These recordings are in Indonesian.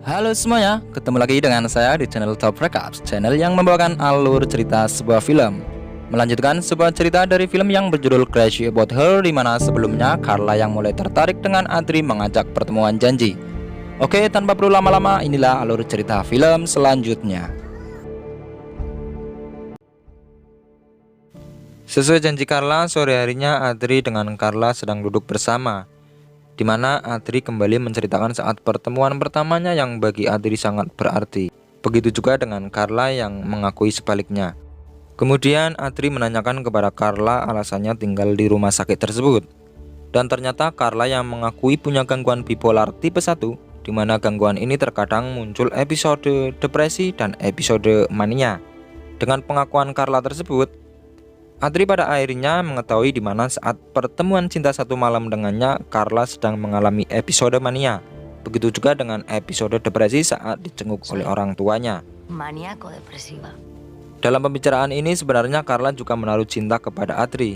Halo semuanya, ketemu lagi dengan saya di channel Top Recaps, channel yang membawakan alur cerita sebuah film. Melanjutkan sebuah cerita dari film yang berjudul Crazy About Her, di mana sebelumnya Carla yang mulai tertarik dengan Adri mengajak pertemuan janji. Oke, tanpa perlu lama-lama, inilah alur cerita film selanjutnya. Sesuai janji Carla, sore harinya Adri dengan Carla sedang duduk bersama, di mana Adri kembali menceritakan saat pertemuan pertamanya yang bagi Adri sangat berarti. Begitu juga dengan Carla yang mengakui sebaliknya. Kemudian Adri menanyakan kepada Carla alasannya tinggal di rumah sakit tersebut. Dan ternyata Carla yang mengakui punya gangguan bipolar tipe 1, di mana gangguan ini terkadang muncul episode depresi dan episode mania. Dengan pengakuan Carla tersebut, Adri pada akhirnya mengetahui di mana saat pertemuan cinta satu malam dengannya, Carla sedang mengalami episode mania. Begitu juga dengan episode depresi saat dicenguk oleh orang tuanya. Maniaco depresiva. Dalam pembicaraan ini sebenarnya Carla juga menaruh cinta kepada Adri.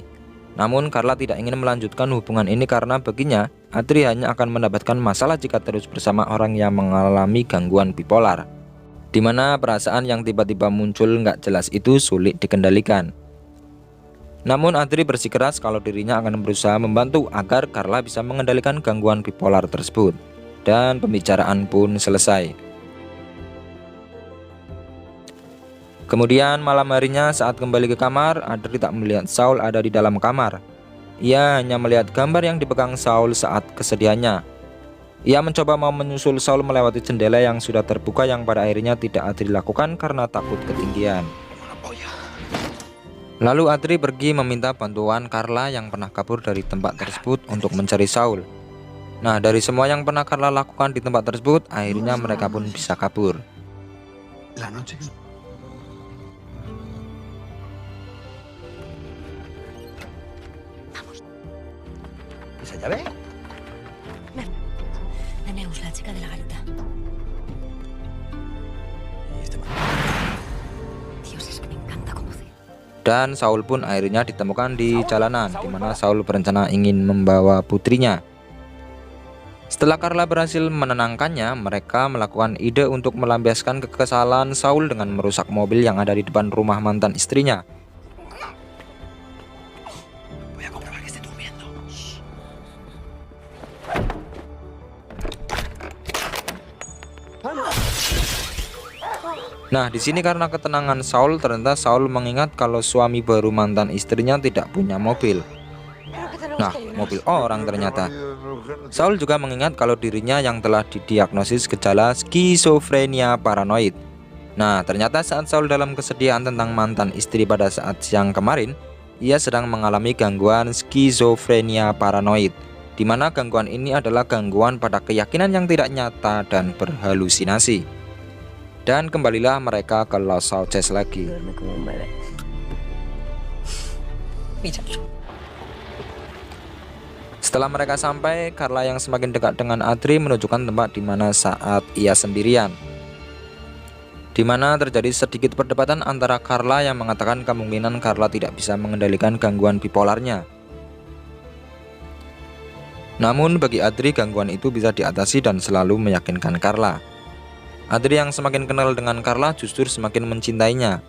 Namun Carla tidak ingin melanjutkan hubungan ini karena baginya Adri hanya akan mendapatkan masalah jika terus bersama orang yang mengalami gangguan bipolar, di mana perasaan yang tiba-tiba muncul nggak jelas itu sulit dikendalikan. Namun Adri bersikeras kalau dirinya akan berusaha membantu agar Carla bisa mengendalikan gangguan bipolar tersebut. Dan pembicaraan pun selesai. Kemudian malam harinya saat kembali ke kamar, Adri tak melihat Saul ada di dalam kamar. Ia hanya melihat gambar yang dipegang Saul saat kesedihannya. Ia mencoba mau menyusul Saul melewati jendela yang sudah terbuka yang pada akhirnya tidak Adri lakukan karena takut ketinggian. Lalu Adri pergi meminta bantuan Carla yang pernah kabur dari tempat tersebut untuk mencari Saul. Nah, dari semua yang pernah Carla lakukan di tempat tersebut, akhirnya mereka pun bisa kabur. ¿Esa llave? La Neus, la chica de la garita. ¿Y este man? Dios, es que me encanta conducir. Dan Saul pun akhirnya ditemukan di jalanan, di mana Saul berencana ingin membawa putrinya. Setelah Carla berhasil menenangkannya, mereka melakukan ide untuk melampiaskan kekesalan Saul dengan merusak mobil yang ada di depan rumah mantan istrinya. Voy a comprobar que esté durmiendo. Nah, di sini karena ketenangan Saul, ternyata Saul mengingat kalau suami baru mantan istrinya tidak punya mobil. Nah, mobil orang ternyata. Saul juga mengingat kalau dirinya yang telah didiagnosis gejala skizofrenia paranoid. Nah, ternyata saat Saul dalam kesedihan tentang mantan istri pada saat siang kemarin, ia sedang mengalami gangguan skizofrenia paranoid, di mana gangguan ini adalah gangguan pada keyakinan yang tidak nyata dan berhalusinasi. Dan kembalilah mereka ke Los Sauces lagi. Duerme como un bebé. Setelah mereka sampai, Carla yang semakin dekat dengan Adri menunjukkan tempat di mana saat ia sendirian, di mana terjadi sedikit perdebatan antara Carla yang mengatakan kemungkinan Carla tidak bisa mengendalikan gangguan bipolarnya. Namun bagi Adri gangguan itu bisa diatasi dan selalu meyakinkan Carla. Adri yang semakin kenal dengan Carla justru semakin mencintainya.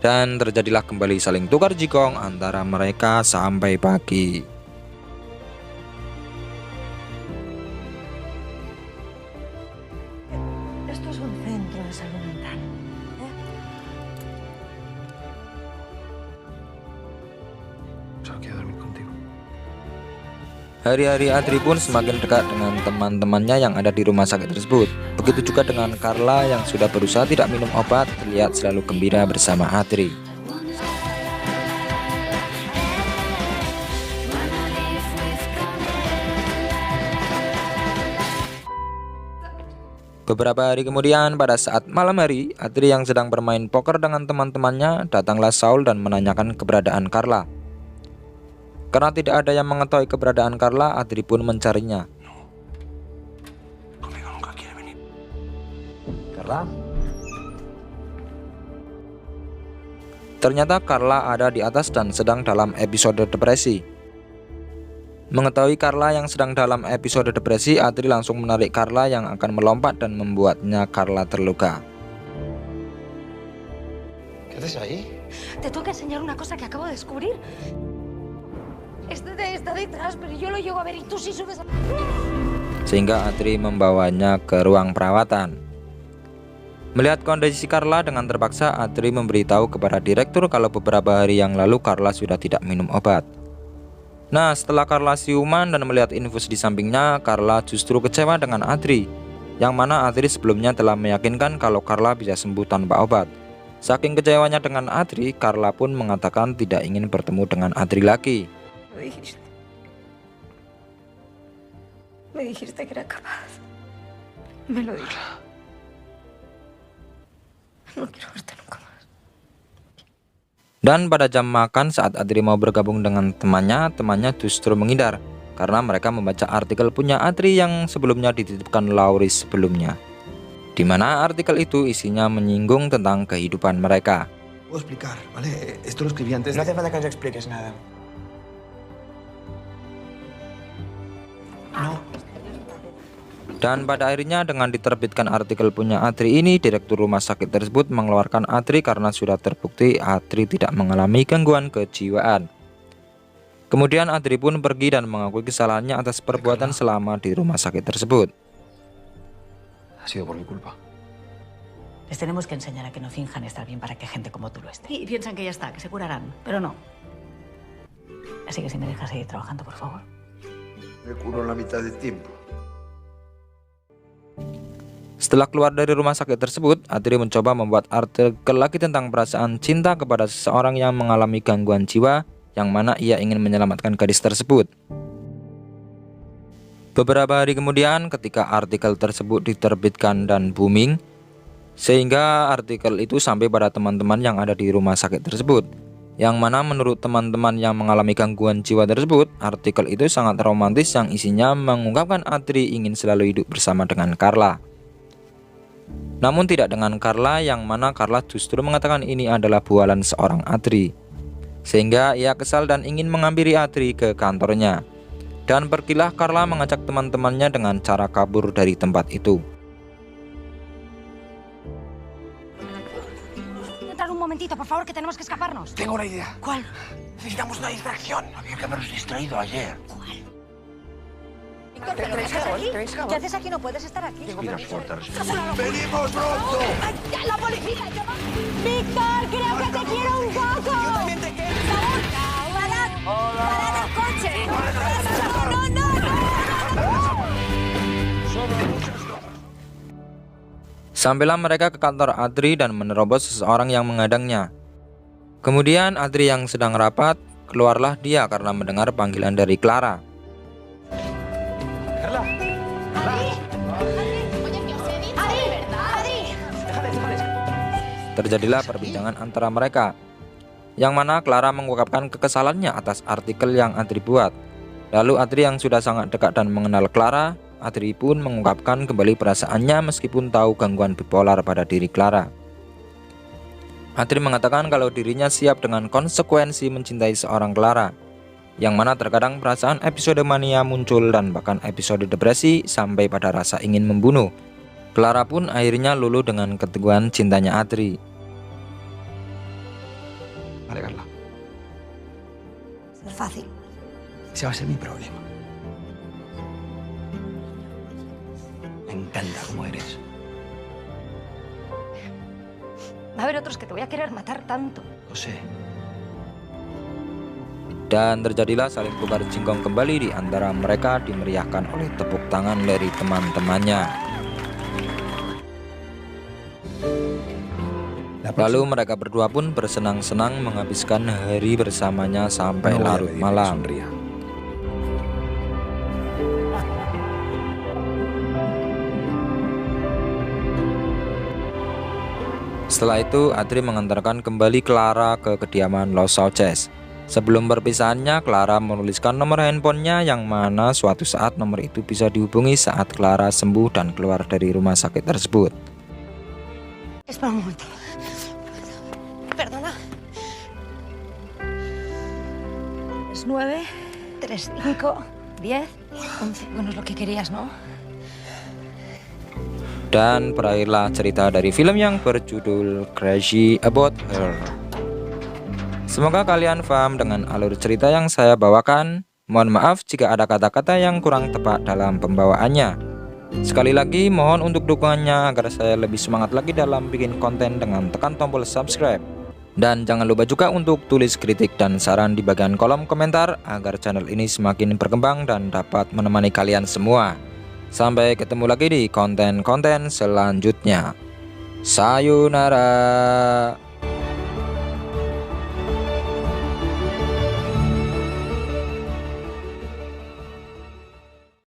Dan terjadilah kembali saling tukar jigong antara mereka sampai pagi. Esto es un centro de salud mental. Solo quiero dormir contigo. Hari-hari Adri pun semakin dekat dengan teman-temannya yang ada di rumah sakit tersebut. Begitu juga dengan Carla yang sudah berusaha tidak minum obat, terlihat selalu gembira bersama Adri. Beberapa hari kemudian, pada saat malam hari, Adri yang sedang bermain poker dengan teman-temannya, datanglah Saul dan menanyakan keberadaan Carla. Karena tidak ada yang mengetahui keberadaan Carla, Adri pun mencarinya. Conmigo nunca quiere venir. ¿Carla? Ternyata Carla ada di atas dan sedang dalam episode depresi. Mengetahui Carla yang sedang dalam episode depresi, Adri langsung menarik Carla yang akan melompat dan membuatnya Carla terluka. ¿Qué haces ahí? Te tengo que enseñar una cosa que acabo de descubrir. Está detrás, pero yo lo llego a ver y tú sí subes a... Sehingga Adri membawanya ke ruang perawatan. Melihat kondisi Carla dengan terpaksa, Adri memberitahu kepada direktur kalau beberapa hari yang lalu Carla sudah tidak minum obat. Nah, setelah Carla siuman dan melihat infus di sampingnya, Carla justru kecewa dengan Adri, yang mana Adri sebelumnya telah meyakinkan kalau Carla bisa sembuh tanpa obat. Saking kecewanya dengan Adri, Carla pun mengatakan tidak ingin bertemu dengan Adri lagi. Me dijiste que era capaz. Me lo dijiste. No quiero verte nunca más. Dan pada jam makan saat Adri mau bergabung dengan temannya justru menghindar karena mereka membaca artikel punya Adri yang sebelumnya dititipkan Lauris sebelumnya, di mana artikel itu isinya menyinggung tentang kehidupan mereka. Puedo explicar, ¿vale? Esto lo escribí antes. No hace falta que nos expliques nada. No. Dan pada akhirnya dengan diterbitkan artikel punya Adri ini, direktur rumah sakit tersebut mengeluarkan Adri karena sudah terbukti Adri tidak mengalami gangguan kejiwaan. Kemudian Adri pun pergi dan mengakui kesalahannya atas perbuatan selama di rumah sakit tersebut. Ha sido por mi culpa. Les tenemos que enseñar a que no finjan estar bien para que gente como tú lo esté. Y piensan que ya está, que se curarán, pero no. Así que si me dejas seguir trabajando, por favor. Me curo la mitad del tiempo. Setelah keluar dari rumah sakit tersebut, Adri mencoba membuat artikel lagi tentang perasaan cinta kepada seseorang yang mengalami gangguan jiwa, yang mana ia ingin menyelamatkan gadis tersebut. Beberapa hari kemudian, ketika artikel tersebut diterbitkan dan booming, sehingga artikel itu sampai pada teman-teman yang ada di rumah sakit tersebut, yang mana menurut teman-teman yang mengalami gangguan jiwa tersebut, artikel itu sangat romantis yang isinya mengungkapkan Adri ingin selalu hidup bersama dengan Carla. Namun tidak dengan Carla, yang mana Carla justru mengatakan ini adalah bualan seorang Adri. Sehingga ia kesal dan ingin menghampiri Adri ke kantornya. Dan pergilah Carla mengajak teman-temannya dengan cara kabur dari tempat itu. Entrar un momentito, por favor, que tenemos que escaparnos. Tengo una idea. ¿Cuál? Necesitamos una distracción. Había que habernos distraído ayer. ¿Pero qué haces aquí? ¿Qué haces aquí? No puedes estar aquí. Respiras fuerte, ¡Venimos pronto! ¡La policía! ¡Víctor, creo que te quiero un poco! ¡Yo también te quiero! ¡Parad! ¡Parad el coche! ¡No! Sampailah mereka ke kantor Adri dan menerobos seseorang yang menghadangnya. Kemudian Adri yang sedang rapat, keluarlah dia karena mendengar panggilan dari Clara. Terjadilah perbincangan antara mereka, yang mana Clara mengungkapkan kekesalannya atas artikel yang Adri buat. Lalu Adri yang sudah sangat dekat dan mengenal Clara, Adri pun mengungkapkan kembali perasaannya meskipun tahu gangguan bipolar pada diri Clara. Adri mengatakan kalau dirinya siap dengan konsekuensi mencintai seorang Clara, yang mana terkadang perasaan episode mania muncul dan bahkan episode depresi sampai pada rasa ingin membunuh. Clara pun akhirnya luluh dengan keteguhan cintanya Adri. Vale, Carla. Es fácil. Ese va a ser mi problema. Me encanta cómo eres. Va a haber otros que te voy a querer matar tanto. Lo sé. Dan terjadilah saling tukar jingkong kembali di antara mereka, dimeriahkan oleh tepuk tangan dari teman-temannya. Lalu mereka berdua pun bersenang-senang menghabiskan hari bersamanya sampai larut malam. Setelah itu Adri mengantarkan kembali Clara ke kediaman Los Sauces. Sebelum perpisahannya, Clara menuliskan nomor handphonenya, yang mana suatu saat nomor itu bisa dihubungi saat Clara sembuh dan keluar dari rumah sakit tersebut. Espera un momento. Perdona. Es 9, 3, 5. 10, 11. Bueno, es lo que querías, ¿no? Dan berakhirlah cerita dari film yang berjudul Crazy About Her. Semoga kalian paham dengan alur cerita yang saya bawakan. Mohon maaf jika ada kata-kata yang kurang tepat dalam pembawaannya. Sekali lagi mohon untuk dukungannya agar saya lebih semangat lagi dalam bikin konten dengan tekan tombol subscribe. Dan jangan lupa juga untuk tulis kritik dan saran di bagian kolom komentar agar channel ini semakin berkembang dan dapat menemani kalian semua. Sampai ketemu lagi di konten-konten selanjutnya. Sayonara.